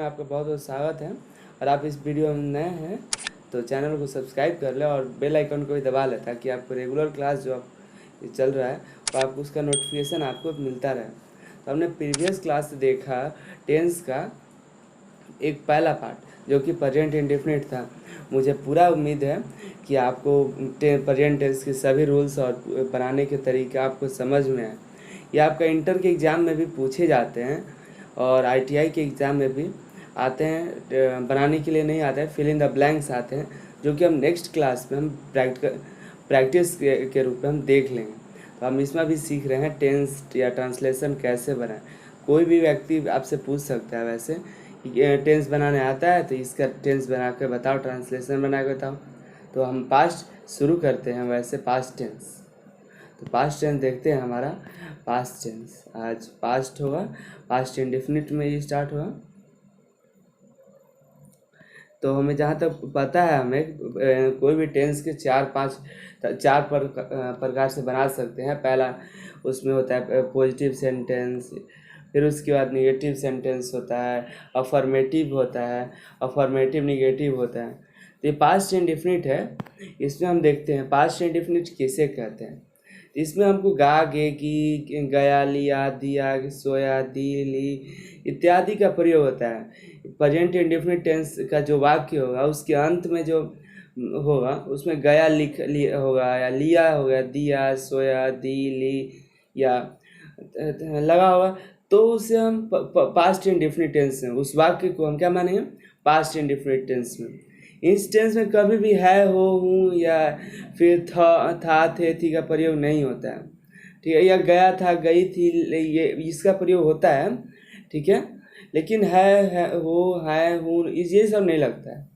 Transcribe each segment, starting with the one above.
आपका बहुत बहुत स्वागत है। और आप इस वीडियो में नए हैं तो चैनल को सब्सक्राइब कर लें और बेल आइकन को भी दबा लें, ताकि आपको रेगुलर क्लास जो आप ये चल रहा है तो आपको उसका नोटिफिकेशन आपको मिलता रहे। तो हमने प्रीवियस क्लास देखा टेंस का एक पहला पार्ट जो कि प्रेजेंट इंडेफिनिट था। मुझे पूरा उम्मीद है कि आपको प्रेजेंट टेंस के सभी रूल्स और बनाने के तरीके आपको समझ में आए। ये आपका इंटर के एग्ज़ाम में भी पूछे जाते हैं और आईटीआई के एग्ज़ाम में भी आते हैं। बनाने के लिए नहीं आते हैं, फिल इन द ब्लैंक्स आते हैं, जो कि हम नेक्स्ट क्लास में हम प्रैक्टिस के रूप में हम देख लेंगे। तो हम इसमें भी सीख रहे हैं टेंस या ट्रांसलेशन कैसे बनाएं। कोई भी व्यक्ति आपसे पूछ सकता है वैसे टेंस बनाने आता है तो इसका टेंस बना के बताओ, ट्रांसलेशन बना के बताओ। तो हम पास्ट शुरू करते हैं वैसे पास्ट टेंस। तो पास्ट टेंस देखते हैं हमारा पास्ट टेंस। आज पास्ट होगा, पास्ट इंडेफिनिट में ये स्टार्ट हुआ। तो हमें जहाँ तक पता है हमें कोई भी टेंस के चार प्रकार से बना सकते हैं। पहला उसमें होता है पॉजिटिव सेंटेंस, फिर उसके बाद निगेटिव सेंटेंस होता है, अफर्मेटिव होता है, अफर्मेटिव निगेटिव होता है। तो ये पास्ट इंडेफिनिट है। इसमें हम देखते हैं पास्ट इंडेफिनिट किसे कहते हैं। इसमें हमको गा, गे, की, गया, लिया, दिया, सोया, दी, ली इत्यादि का प्रयोग होता है। प्रेजेंट इंडेफिनिट टेंस का जो वाक्य होगा उसके अंत में जो होगा उसमें गया होगा, या लिया होगा, दिया, सोया, दी, ली या लगा होगा, तो उसे हम पास्ट इंडेफिनिट टेंस में उस वाक्य को हम क्या मानेंगे, पास्ट इंडेफिनिट टेंस में। इस टेंस में कभी भी है, हो, हूँ या फिर था, थे, थी का प्रयोग नहीं होता है। ठीक है, या गया था, गई थी, ये इसका प्रयोग होता है। ठीक है, लेकिन है, हो, है, हूँ ये सब नहीं लगता है।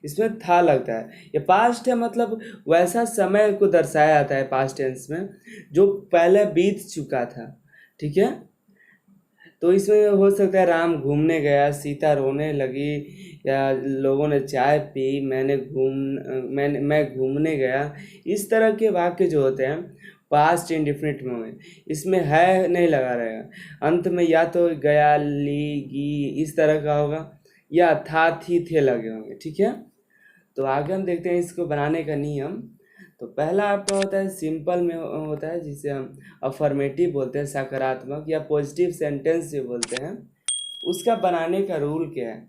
इसमें था लगता है। ये पास्ट है, मतलब वैसा समय को दर्शाया जाता है पास्ट टेंस में जो पहले बीत चुका था। ठीक है, तो इसमें हो सकता है राम घूमने गया, सीता रोने लगी, या लोगों ने चाय पी, मैं घूमने गया। इस तरह के वाक्य जो होते हैं पास्ट इंडेफिनिट में हुए, इसमें है नहीं लगा रहेगा। अंत में या तो गया, ली, गी इस तरह का होगा, या था, थी, थे लगे होंगे। ठीक है, तो आगे हम देखते हैं इसको बनाने का नियम। तो पहला आपका होता है सिंपल में होता है, जिसे हम अफर्मेटिव बोलते हैं, सकारात्मक, या पॉजिटिव सेंटेंस जो बोलते हैं। उसका बनाने का रूल क्या है।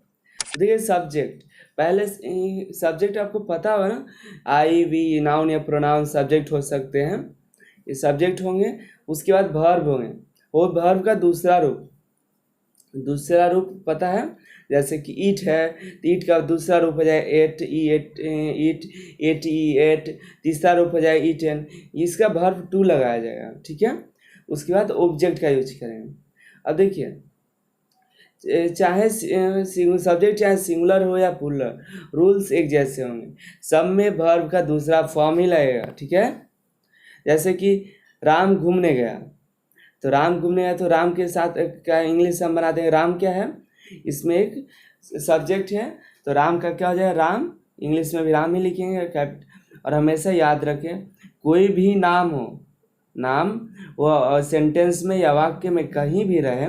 देखिए सब्जेक्ट, पहले सब्जेक्ट आपको पता होगा ना, आई, वी, नाउन या प्रोनाउन सब्जेक्ट हो सकते हैं, ये सब्जेक्ट होंगे। उसके बाद वर्ब होंगे, वो वर्ब का दूसरा रूप पता है, जैसे कि ईट है तो ईट का दूसरा रूप हो जाए एट, एट। तीसरा रूप हो जाए ईटन, इसका वर्ब टू लगाया जाएगा। ठीक है, उसके बाद ऑब्जेक्ट का यूज करेंगे। अब देखिए, चाहे सब्जेक्ट चाहे सिंगुलर हो या प्लूरल, रूल्स एक जैसे होंगे। सब में वर्ब का दूसरा फॉर्म ही लगेगा। ठीक है, जैसे कि राम घूमने गया, तो राम घूमने गया तो राम के साथ क्या इंग्लिश हम बना देंगे, राम क्या है, इसमें एक सब्जेक्ट है, तो राम का क्या हो जाएगा, राम। इंग्लिश में भी राम ही लिखेंगे। और हमेशा याद रखें, कोई भी नाम हो, नाम वो सेंटेंस में या वाक्य में कहीं भी रहे,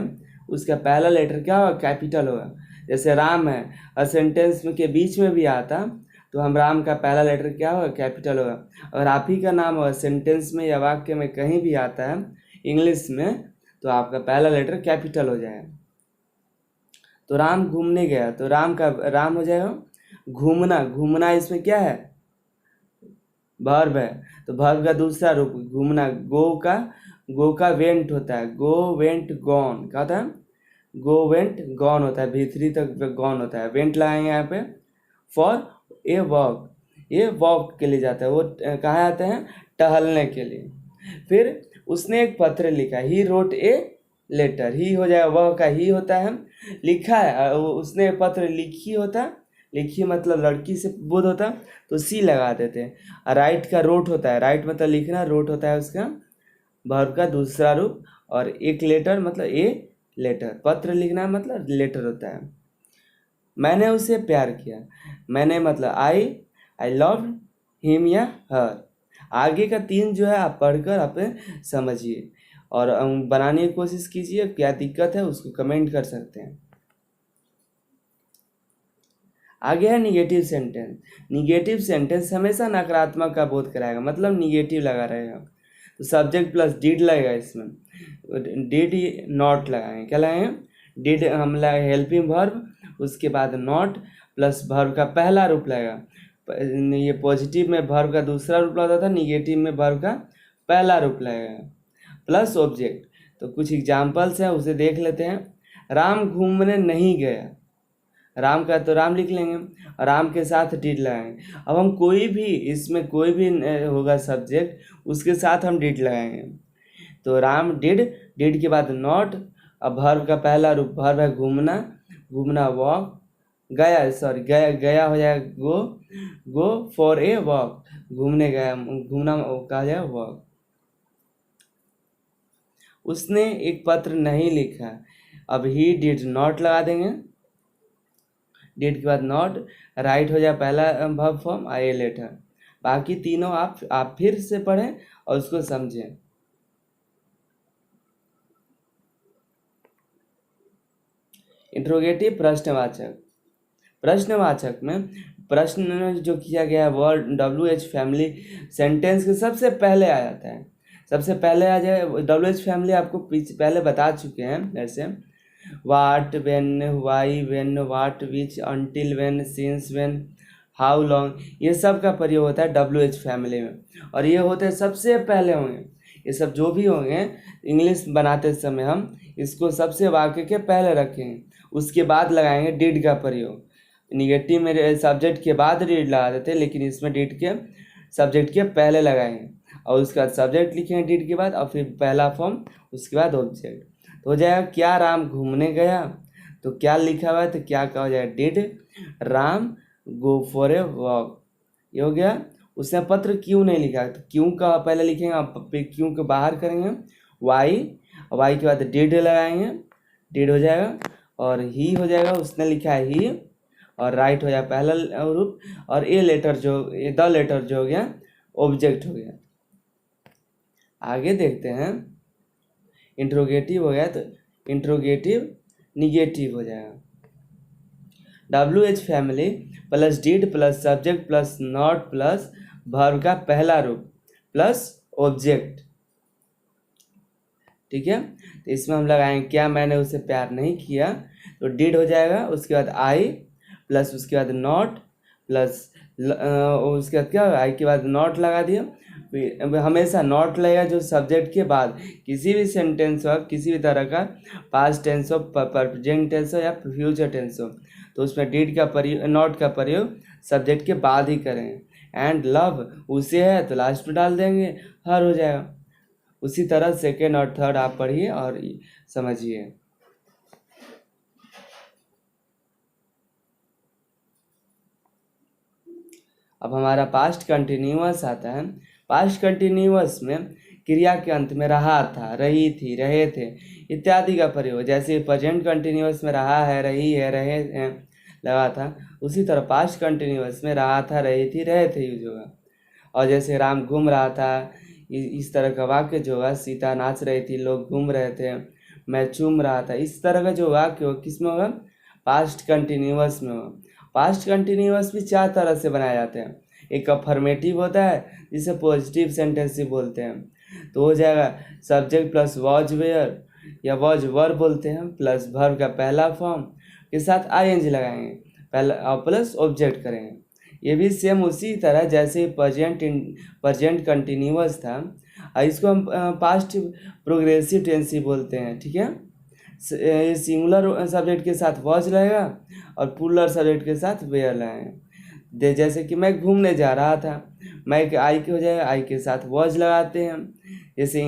उसका पहला लेटर क्या होगा, कैपिटल होगा। जैसे राम है और सेंटेंस में के बीच में भी आता तो हम राम का पहला लेटर क्या होगा, कैपिटल होगा। अगर आप ही का नाम होगा सेंटेंस में या वाक्य में कहीं भी आता है इंग्लिश में, तो आपका पहला लेटर कैपिटल हो जाएगा। तो राम घूमने गया, तो राम हो जाएगा घूमना इसमें क्या है, वर्ब है, तो वर्ब का दूसरा रूप घूमना। गो का वेंट होता है, गो, वेंट, गॉन। क्या होता है, गो, वेंट, गॉन होता है, भीतरी तक गॉन होता है। वेंट लगाएंगे यहाँ पे फॉर ए वॉक, ये वॉक के लिए जाता है, वो कहाँ जाते हैं, टहलने के लिए। फिर उसने एक पत्र लिखा, ही रोट ए लेटर, ही हो जाएगा, वह का ही होता है, लिखा है, उसने पत्र लिखी होता है, लिखी मतलब लड़की से बोध होता, तो सी लगा देते हैं। और राइट का रोट होता है, राइट मतलब लिखना, रोट होता है उसका वर्ब का दूसरा रूप। और एक लेटर मतलब ए लेटर, पत्र लिखना मतलब लेटर होता है। मैंने उसे प्यार किया, मैंने मतलब आई लव हिम या हर। आगे का तीन जो है आप पढ़कर आप समझिए और बनाने की कोशिश कीजिए। क्या दिक्कत है उसको कमेंट कर सकते हैं। आगे है निगेटिव सेंटेंस। निगेटिव सेंटेंस हमेशा नकारात्मक का बोध कराएगा, मतलब निगेटिव लगा रहेगा। तो सब्जेक्ट प्लस डिड लगेगा, इसमें डिड नॉट लगाएंगे। क्या लगाएंगे? डिड हम लगाए हेल्पिंग वर्ब, उसके बाद नॉट प्लस वर्ब का पहला रूप लगेगा। ये पॉजिटिव में वर्ब का दूसरा रूप लगता था, निगेटिव में वर्ब का पहला रूप लगेगा, प्लस ऑब्जेक्ट। तो कुछ एग्जाम्पल्स हैं, उसे देख लेते हैं। राम घूमने नहीं गया, राम का तो राम लिख लेंगे, राम के साथ डिड लगाएंगे। अब हम कोई भी इसमें कोई भी होगा सब्जेक्ट, उसके साथ हम डिड लगाएंगे। तो राम डिड, डिड के बाद नॉट, अब वर्ब का पहला रूप वर्ब है घूमना, घूमना वॉक, गया सॉरी गया, गया हो जाएगा गो, गो फॉर ए वॉक, घूमने गया, घूमना कहा जाएगा वॉक। उसने एक पत्र नहीं लिखा, अब ही डिड नॉट लगा देंगे, डिड के बाद नॉट, राइट हो जाए पहला वर्ब फॉर्म, आई लेटर। बाकी तीनों आप फिर से पढ़ें और उसको समझें। इंट्रोगेटिव प्रश्नवाचक। प्रश्नवाचक में प्रश्न जो किया गया है वर्ड WH फैमिली सेंटेंस के सबसे पहले आ जाता है। सबसे पहले आ जाए WH फैमिली, आपको पहले बता चुके हैं, जैसे what, when, why, when, what, which, until, when, since, when, how long, ये सब का प्रयोग होता है WH फैमिली में, और ये होते हैं सबसे पहले होंगे। ये सब जो भी होंगे इंग्लिश बनाते समय हम इसको सबसे वाक्य के पहले रखेंगे, उसके बाद लगाएंगे डिड का प्रयोग। निगेटिव में सब्जेक्ट के बाद डिड लगा देते, लेकिन इसमें डिड के सब्जेक्ट के पहले लगाएंगे, और उसके बाद सब्जेक्ट लिखेंगे डिड के बाद, और फिर पहला फॉर्म, उसके बाद ऑब्जेक्ट। तो हो जाएगा क्या राम घूमने गया, तो क्या लिखा हुआ है, तो क्या कहा जाएगा did Ram go for a walk, ये हो गया। उसने पत्र क्यों नहीं लिखा, तो क्यों का पहले लिखेंगे, क्यों के बाहर करेंगे वाई, वाई के बाद डिड लगाएंगे, डिड हो जाएगा, और ही हो जाएगा, उसने लिखा है ही, और राइट हो जाएगा पहला रूप, और द लेटर जो हो गया ऑब्जेक्ट हो गया। आगे देखते हैं, इंट्रोगेटिव हो गया, तो इंट्रोगेटिव निगेटिव हो जाएगा। WH family plus did plus subject plus not plus verb का पहला रूप प्लस ऑब्जेक्ट, ठीक है। तो इसमें हम लगाएंगे क्या मैंने उसे प्यार नहीं किया, तो डिड हो जाएगा, उसके बाद आई प्लस उसके बाद नॉट प्लस उसके बाद क्या, आई के बाद नॉट लगा दिया। हमेशा नॉट लगेगा जो सब्जेक्ट के बाद, किसी भी सेंटेंस हो, किसी भी तरह का पास्ट टेंस हो, प्रेजेंट टेंस हो या फ्यूचर टेंस हो, तो उसमें डिड का प्रयोग, नॉट का प्रयोग सब्जेक्ट के बाद ही करेंगे। एंड लव उसे है तो लास्ट में डाल देंगे, हर हो जाएगा। उसी तरह सेकेंड और थर्ड आप पढ़िए और समझिए। अब हमारा पास्ट कंटिन्यूअस आता है। पास्ट कंटिन्यूअस में क्रिया के अंत में रहा था, रही थी, रहे थे इत्यादि का प्रयोग। जैसे प्रेजेंट कंटिन्यूअस में रहा है, रही है, रहे हैं लगा था, उसी तरह पास्ट कंटिन्यूअस में रहा था, रही थी, रहे थे यूज होगा। और जैसे राम घूम रहा था, इस तरह का वाक्य जो होगा, सीता नाच रही थी, लोग घूम रहे थे, मैं चूम रहा था, इस तरह का जो वाक्य हो किस में होगा, पास्ट कंटिन्यूअस में होगा। पास्ट कंटिन्यूअस भी चार तरह से बनाए जाते हैं। एक अफर्मेटिव होता है जिसे पॉजिटिव सेंटेंस ही बोलते हैं, तो हो जाएगा सब्जेक्ट प्लस वॉज वेयर या वॉज वर बोलते हैं, प्लस वर्ब का पहला फॉर्म के साथ ING लगाएंगे, पहला प्लस ऑब्जेक्ट करेंगे। ये भी सेम उसी तरह जैसे प्रेजेंट कंटिन्यूअस था, इसको हम पास्ट प्रोग्रेसिव टेंस ही बोलते हैं, ठीक है। ये सिंगुलर सब्जेक्ट के साथ वॉज लगेगा और प्लूरल सब्जेक्ट के साथ वेयर लगाएंगे। जैसे कि मैं घूमने जा रहा था, मैं के आई के हो जाएगा, आई के साथ वॉज लगाते हैं। जैसे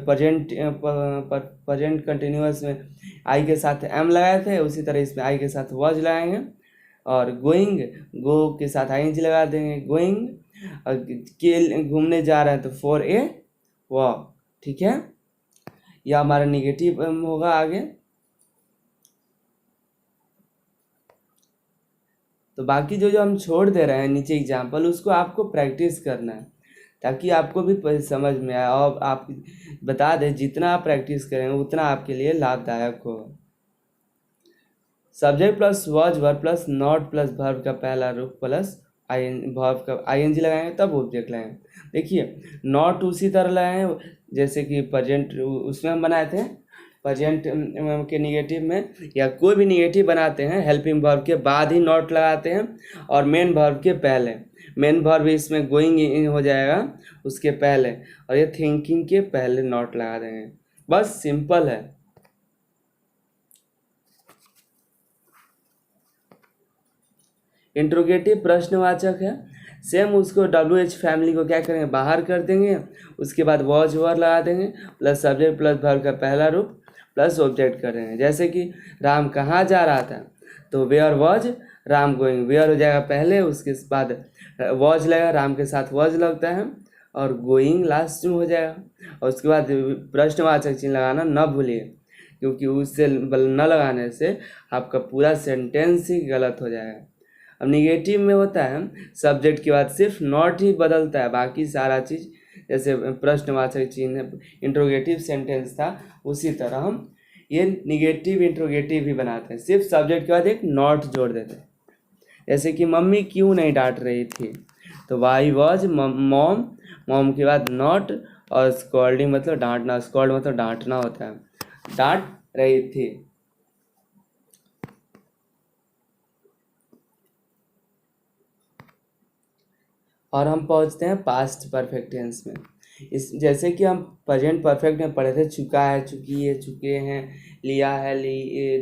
प्रेजेंट कंटिन्यूअस में आई के साथ एम लगाए थे, उसी तरह इसमें आई के साथ वॉज लगाएंगे। और गोइंग, गो के साथ ING लगा देंगे, गोइंग, और के घूमने जा रहे हैं तो फॉर ए वॉक, ठीक है। यह हमारा निगेटिव होगा। आगे तो बाकी जो हम छोड़ दे रहे हैं नीचे एग्जाम्पल, उसको आपको प्रैक्टिस करना है ताकि आपको भी समझ में आए, और आप बता दें जितना आप प्रैक्टिस करेंगे उतना आपके लिए लाभदायक होगा। Subject plus was verb plus not plus verb का पहला रूप प्लस वर्ब का आईएनजी लगाएंगे तब ऑब्जेक्ट लगाएंगे। देखिए नॉट उसी तरह लगाएंगे जैसे कि प्रेजेंट उसमें हम बनाए थे, प्रेजेंट के निगेटिव में या कोई भी निगेटिव बनाते हैं हेल्पिंग वर्ब के बाद ही नॉट लगाते हैं और मेन वर्ब के पहले। मेन वर्ब इसमें गोइंग इन हो जाएगा उसके पहले, और ये थिंकिंग के पहले नॉट लगा देंगे। बस सिंपल है। इंट्रोगेटिव प्रश्नवाचक है, सेम उसको WH फैमिली को क्या करेंगे, बाहर कर देंगे। उसके बाद वॉज वर लगा देंगे प्लस सब्जेक्ट प्लस वर्ब का पहला रूप प्लस ऑब्जेक्ट कर देंगे। जैसे कि राम कहाँ जा रहा था, तो where was Ram going, where हो जाएगा पहले, उसके बाद वॉज लगेगा, राम के साथ वॉज लगता है और गोइंग लास्ट में हो जाएगा। और उसके बाद प्रश्नवाचक चिन्ह लगाना न भूलिए, क्योंकि उससे न लगाने से आपका पूरा सेंटेंस ही गलत हो जाएगा। अब निगेटिव में होता है सब्जेक्ट के बाद सिर्फ नॉट ही बदलता है, बाकी सारा चीज़ जैसे प्रश्नवाचक चिन्ह इंट्रोगेटिव सेंटेंस था उसी तरह हम ये निगेटिव इंट्रोगेटिव भी बनाते हैं, सिर्फ सब्जेक्ट के बाद एक नॉट जोड़ देते हैं। जैसे कि मम्मी क्यों नहीं डांट रही थी, तो वाई वॉज मॉम, मॉम के बाद नॉट और स्कॉल्डिंग मतलब डांटना, स्कॉल्ड मतलब डांटना होता है, डांट रही थी। और हम पहुंचते हैं पास्ट परफेक्ट टेंस में। इस जैसे कि हम प्रेजेंट परफेक्ट में पढ़े थे, चुका है, चुकी है, चुके हैं, लिया है,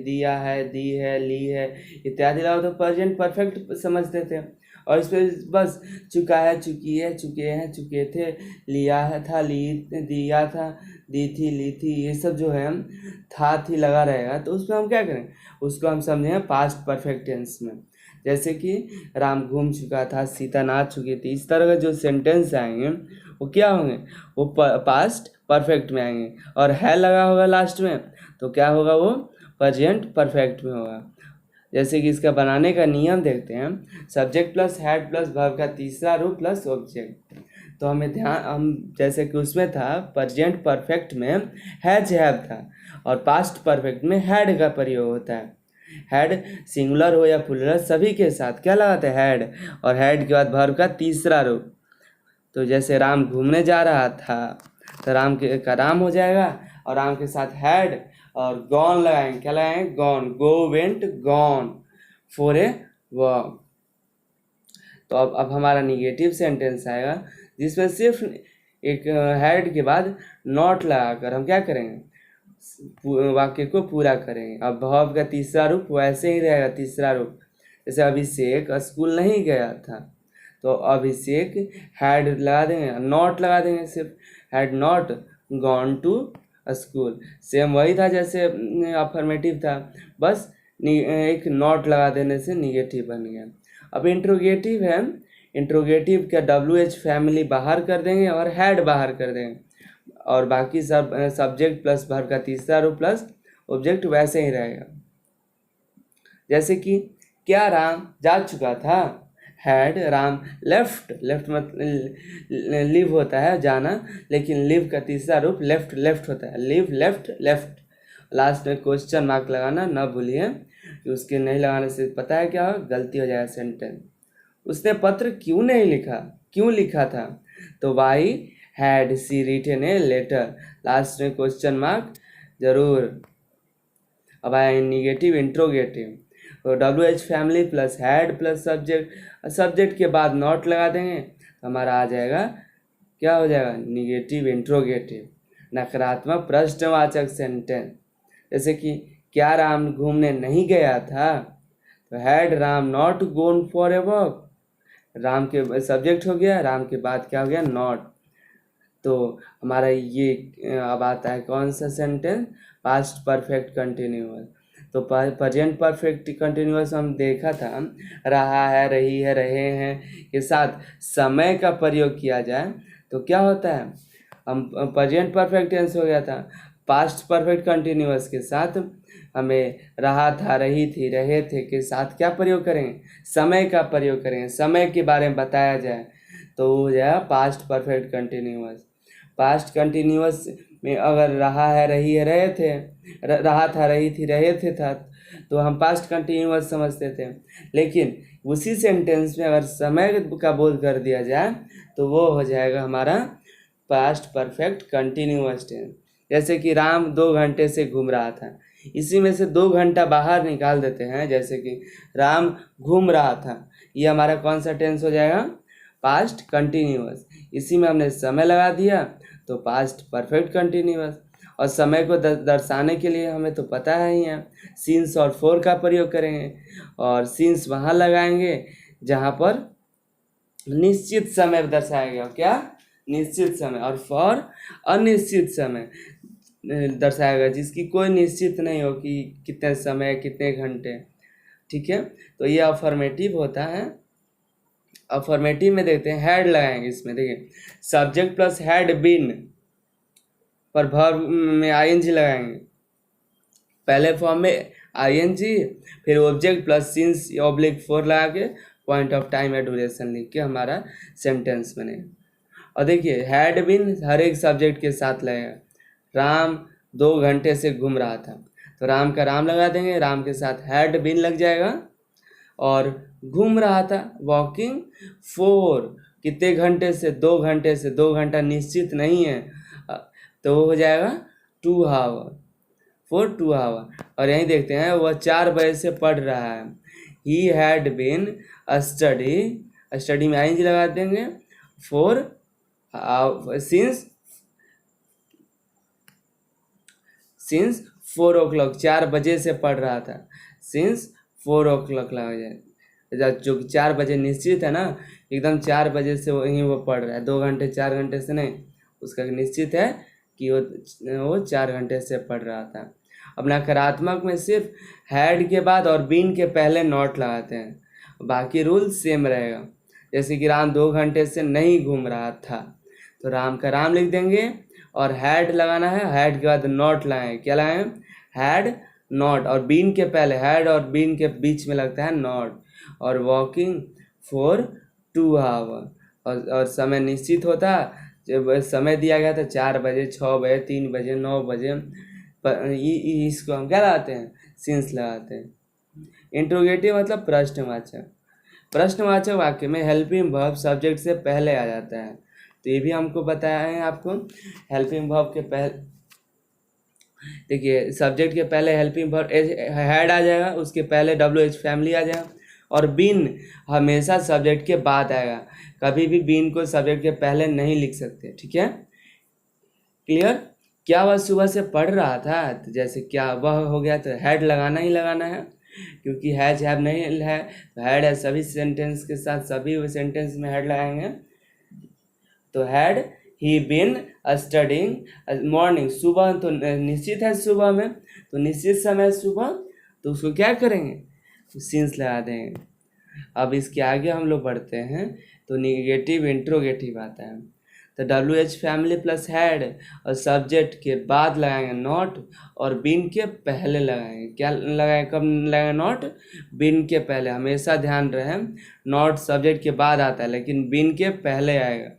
दिया है, दी है, ली है इत्यादि लगाओ तो प्रेजेंट परफेक्ट समझते थे। और इस पर बस चुका है, चुकी है, चुके हैं, चुके थे, लिया है था, दिया था, दी थी, ली थी, ये सब जो है था थी लगा रहेगा तो उसमें हम क्या करें, उसको हम समझें पास्ट परफेक्ट टेंस में। जैसे कि राम घूम चुका था, सीता नाच चुकी थी, इस तरह के जो सेंटेंस आएंगे वो क्या होंगे, वो पास्ट परफेक्ट में आएंगे। और है लगा होगा लास्ट में तो क्या होगा, वो प्रेजेंट परफेक्ट में होगा। जैसे कि इसका बनाने का नियम देखते हैं, subject plus had plus verb का तीसरा रूप प्लस ऑब्जेक्ट। तो हमें हम जैसे कि उसमें था प्रेजेंट परफेक्ट में हैज हैव था और पास्ट परफेक्ट में हैड का प्रयोग होता है। हैड सिंगुलर हो या प्लूरल सभी के साथ क्या लगाते हैं, हैड, और हैड के बाद वर्ब का तीसरा रूप। तो जैसे राम घूमने जा रहा था तो राम का राम हो जाएगा और राम के साथ हैड और गॉन लगाएंगे, क्या लगाएंगे, gone, go went gone for a walk. तो अब हमारा निगेटिव सेंटेंस आएगा जिसमें सिर्फ एक हैड के बाद नॉट लगाकर हम क्या करेंगे, वाक्य को पूरा करेंगे। अब वर्ब का तीसरा रूप वैसे ही रहेगा, तीसरा रूप जैसे अभिषेक स्कूल नहीं गया था तो अभिषेक हैड लगा देंगे, नॉट लगा देंगे, सिर्फ had not gone to school. Same वही था जैसे अफर्मेटिव था, बस एक नॉट लगा देने से निगेटिव बन गया। अब इंट्रोगेटिव है, इंट्रोगेटिव का WH फैमिली बाहर कर देंगे और हैड बाहर कर देंगे और बाकी सब सब्जेक्ट प्लस वर्ब का तीसरा रूप प्लस ऑब्जेक्ट वैसे ही रहेगा। जैसे कि क्या राम जा चुका था, हैड राम लेफ्ट, लेफ्ट मतलब लिव होता है जाना, लेकिन लिव का तीसरा रूप लेफ्ट, लेफ्ट होता है, लिव लेफ्ट, लेफ्ट। लास्ट में क्वेश्चन मार्क लगाना ना भूलिए, कि उसके नहीं लगाने से पता है क्या गलती हो जाएगा सेंटेंस। उसने पत्र क्यों नहीं लिखा, क्यों लिखा था, तो why had she written a letter, last में क्वेश्चन मार्क जरूर। अब आए निगेटिव इंट्रोगेटिव, तो WH family plus had plus subject, subject के बाद नॉट लगा देंगे तो हमारा आ जाएगा, क्या हो जाएगा, निगेटिव इंट्रोगेटिव, नकारात्मक प्रश्नवाचक सेंटेंस। जैसे कि क्या राम घूमने नहीं गया था, तो had Ram not gone for a walk, Ram के सब्जेक्ट हो गया, राम के बाद क्या हो गया, नॉट। तो हमारा ये अब आता है कौन सा सेंटेंस, पास्ट परफेक्ट कंटिन्यूअस। तो प्रेजेंट परफेक्ट कंटिन्यूअस हम देखा था, रहा है, रही है, रहे हैं के साथ समय का प्रयोग किया जाए तो क्या होता है, हम प्रेजेंट परफेक्ट टेंस हो गया था। पास्ट परफेक्ट कंटिन्यूअस के साथ हमें रहा था, रही थी, रहे थे के साथ क्या प्रयोग करेंगे, समय का प्रयोग करेंगे, समय के बारे में बताया जाए तो हो जाएगा past perfect continuous. Past continuous में अगर रहा है, रही है, रहे थे, रहा था, रही थी, रहे थे था, तो हम पास्ट कंटिन्यूअस समझते थे। लेकिन उसी सेंटेंस में अगर समय का बोध कर दिया जाए तो वो हो जाएगा हमारा पास्ट परफेक्ट कंटिन्यूअस टेंस। जैसे कि राम 2 घंटे से घूम रहा था, इसी में से 2 घंटा बाहर निकाल देते हैं, जैसे कि राम घूम रहा था, ये हमारा कौन सा टेंस हो जाएगा? Past continuous. इसी में हमने समय लगा दिया तो पास्ट परफेक्ट कंटिन्यूअस। और समय को दर्शाने के लिए हमें तो पता है ही है, सिंस और फॉर का प्रयोग करेंगे, और सिंस वहाँ लगाएंगे जहाँ पर निश्चित समय दर्शाया गया। क्या? निश्चित समय। और फॉर अनिश्चित समय दर्शाया गया जिसकी कोई निश्चित नहीं हो कि कितने समय, कितने घंटे। ठीक है, तो ये अफर्मेटिव होता है। अफर्मेटिव में देखते हैं, हैड लगाएंगे इसमें। देखिए, सब्जेक्ट प्लस हैड बीन पर वर्ब में आईएनजी लगाएंगे। पहले फॉर्म में आईएनजी, फिर object plus since oblique for लगा के पॉइंट ऑफ टाइम या ड्यूरेशन लिख के हमारा सेंटेंस बनेगा। और देखिए, हैड बीन हर एक सब्जेक्ट के साथ लगेगा। राम 2 घंटे से घूम रहा था, तो राम का राम लगा देंगे, राम के साथ हैड बीन लग जाएगा। और घूम रहा था, वॉकिंग फॉर कितने घंटे से? 2 घंटे से। 2 घंटा निश्चित नहीं है, तो हो जाएगा 2 आवर, फॉर 2 आवर। और यहीं देखते हैं, वह 4 बजे से पढ़ रहा है। ही हैड बीन स्टडी में आईएनजी लगा देंगे, फॉर सिंस 4 o'clock, 4 बजे से पढ़ रहा था। सिंस 4 o'clock लगा जाए, जो 4 बजे निश्चित है ना, एकदम 4 बजे से वहीं वो पढ़ रहा है, 2 घंटे 4 घंटे से नहीं, उसका निश्चित है कि वो 4 घंटे से पढ़ रहा था। अब नकारात्मक में सिर्फ हैड के बाद और बीन के पहले नॉट लगाते हैं, बाकी रूल सेम रहेगा। जैसे कि राम 2 घंटे से नहीं घूम रहा था, तो राम का राम लिख देंगे और हैड लगाना है, हैड के बाद नॉट लगाएं। क्या लगाएं? Had not. और बीन के पहले, हैड और बीन के बीच में लगता है नॉट। और वॉकिंग फॉर 2 आवर, और समय निश्चित होता, जब समय दिया गया था 4 बजे, 6 बजे, 3 बजे, 9 बजे, इसको हम क्या लगाते हैं? सिंस लगाते हैं। इंट्रोगेटिव मतलब प्रश्नवाचक। प्रश्नवाचक वाक्य में हेल्पिंग वर्ब सब्जेक्ट से पहले आ जाता है, तो ये भी हमको बताया है आपको। हेल्पिंग वर्ब के पहले, देखिए, सब्जेक्ट के पहले हेल्पिंग वर्ब हैड आ जाएगा, उसके पहले WH फैमिली आ जाएगा। और बीन हमेशा सब्जेक्ट के बाद आएगा, कभी भी बीन को सब्जेक्ट के पहले नहीं लिख सकते। ठीक है, क्लियर? क्या वह सुबह से पढ़ रहा था, तो जैसे क्या वह हो गया, तो हैड लगाना ही लगाना है, क्योंकि हैज हैव नहीं है, तो हैड है सभी सेंटेंस के साथ, सभी सेंटेंस में हैड लगाएंगे। तो had he been studying morning, सुबह तो निश्चित है, सुबह में तो निश्चित समय सुबह, तो उसको क्या करेंगे? तो सिंस लगा देंगे। अब इसके आगे हम लोग बढ़ते हैं, तो निगेटिव इंट्रोगेटिव आता है। तो WH फैमिली प्लस हैड और सब्जेक्ट के बाद लगाएंगे नॉट, और बीन के पहले लगाएंगे। क्या लगाएंगे? कब लगाएंगे? नॉट बीन के पहले। हमेशा ध्यान रहे, नॉट सब्जेक्ट के बाद आता है, लेकिन बीन के पहले आएगा।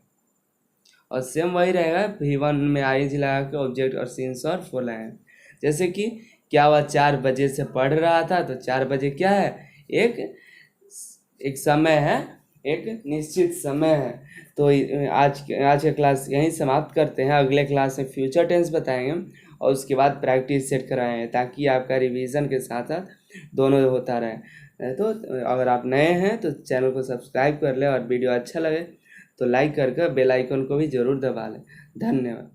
और सेम वही रहेगा, V1 में आईएनजी लगा के ऑब्जेक्ट और सिंस और फॉर लगाएंगे। जैसे कि क्या वह 4 बजे से पढ़ रहा था, तो 4 बजे क्या है? एक समय है, एक निश्चित समय है। तो आज का क्लास यहीं समाप्त करते हैं। अगले क्लास में फ्यूचर टेंस बताएंगे और उसके बाद प्रैक्टिस सेट कराएंगे, ताकि आपका रिवीजन के साथ साथ दोनों होता रहे। तो अगर आप नए हैं तो चैनल को सब्सक्राइब कर लें, और वीडियो अच्छा लगे तो लाइक करके बेल आइकन को भी ज़रूर दबा लें। धन्यवाद।